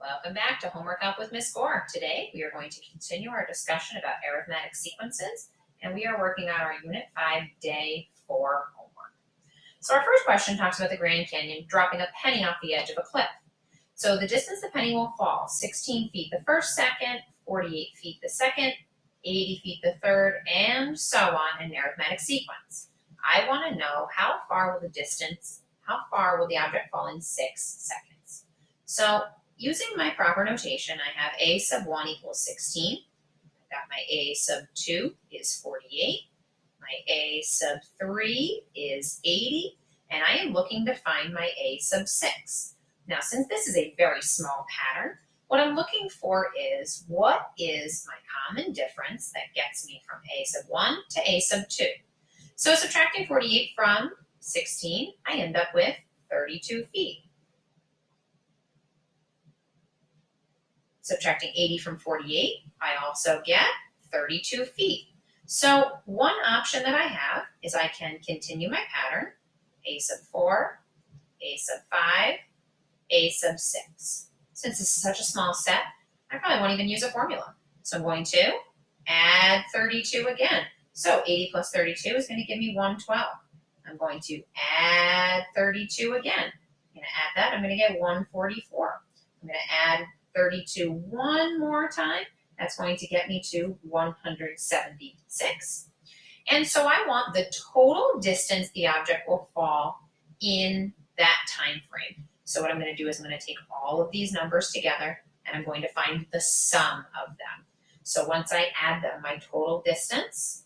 Welcome back to Homework Up with Miss Gore. Today we are going to continue our discussion about arithmetic sequences, and we are working on our Unit 5 Day 4 homework. So our first question talks about the Grand Canyon dropping a penny off the edge of a cliff. So the distance the penny will fall, 16 feet the first second, 48 feet the second, 80 feet the third, and so on in an arithmetic sequence. I want to know how far will the object fall in 6 seconds. So using my proper notation, I have a sub 1 equals 16. I've got my a sub 2 is 48. My a sub 3 is 80. And I am looking to find my a sub 6. Now, since this is a very small pattern, what I'm looking for is what is my common difference that gets me from a sub 1 to a sub 2. So subtracting 48 from 16, I end up with 32 feet. Subtracting 80 from 48, I also get 32 feet. So one option that I have is I can continue my pattern, a sub 4, a sub 5, a sub 6. Since this is such a small set, I probably won't even use a formula. So I'm going to add 32 again. So 80 plus 32 is going to give me 112. I'm going to add 32 again. I'm going to add that. I'm going to get 144. I'm going to add 32 one more time. That's going to get me to 176. And so I want the total distance the object will fall in that time frame. So what I'm going to do is I'm going to take all of these numbers together and I'm going to find the sum of them. So once I add them, my total distance,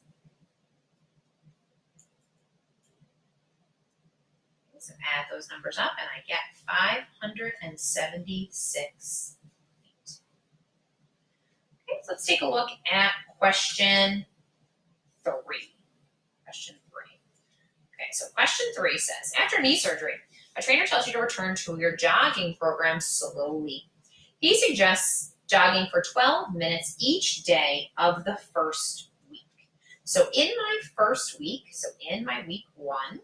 so add those numbers up and I get 576 feet. Okay, so let's take a look at question 3. Question 3. Okay, so question 3 says, after knee surgery, a trainer tells you to return to your jogging program slowly. He suggests jogging for 12 minutes each day of the first week. So in my first week, so in my week 1,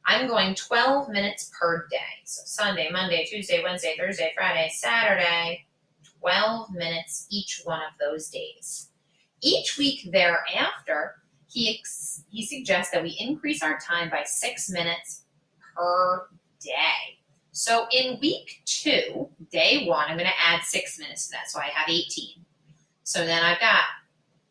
I'm going 12 minutes per day. So Sunday, Monday, Tuesday, Wednesday, Thursday, Friday, Saturday, 12 minutes each one of those days. Each week thereafter, he suggests that we increase our time by 6 minutes per day. So in week 2, day 1, I'm going to add 6 minutes to that. So I have 18. So then I've got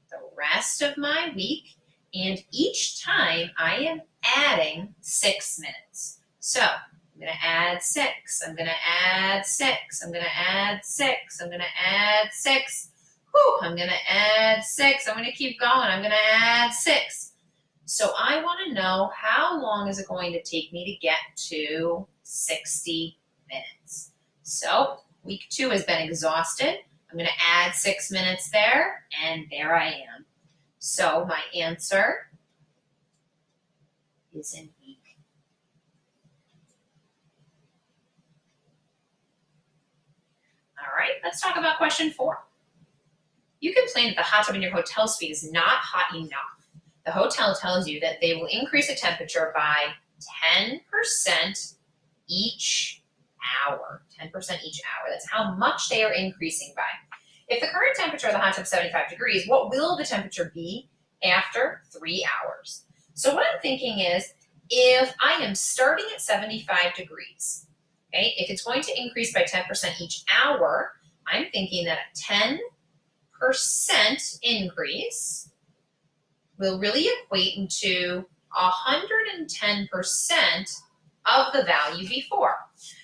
the rest of my week, and each time I am adding 6 minutes. So I'm going to add 6. I'm going to add 6. I'm going to add 6. I'm going to add 6. Whew, I'm going to add 6. I'm going to keep going. I'm going to add 6. So I want to know how long is it going to take me to get to 60 minutes. So week 2 has been exhausted. I'm going to add 6 minutes there, and there I am. So my answer is in week. All right, let's talk about question 4. You complain that the hot tub in your hotel suite is not hot enough. The hotel tells you that they will increase the temperature by 10% each hour. 10% each hour. That's how much they are increasing by. If the current temperature of the hot tub is 75 degrees, what will the temperature be after 3 hours? So what I'm thinking is, if I am starting at 75 degrees, okay, if it's going to increase by 10% each hour, I'm thinking that a 10% increase will really equate into 110% of the value before.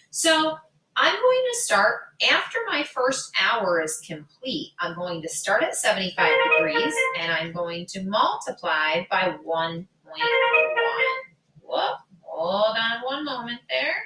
So I'm going to start, after my first hour is complete, I'm going to start at 75 degrees and I'm going to multiply by 1.1. Whoop, hold on one moment there.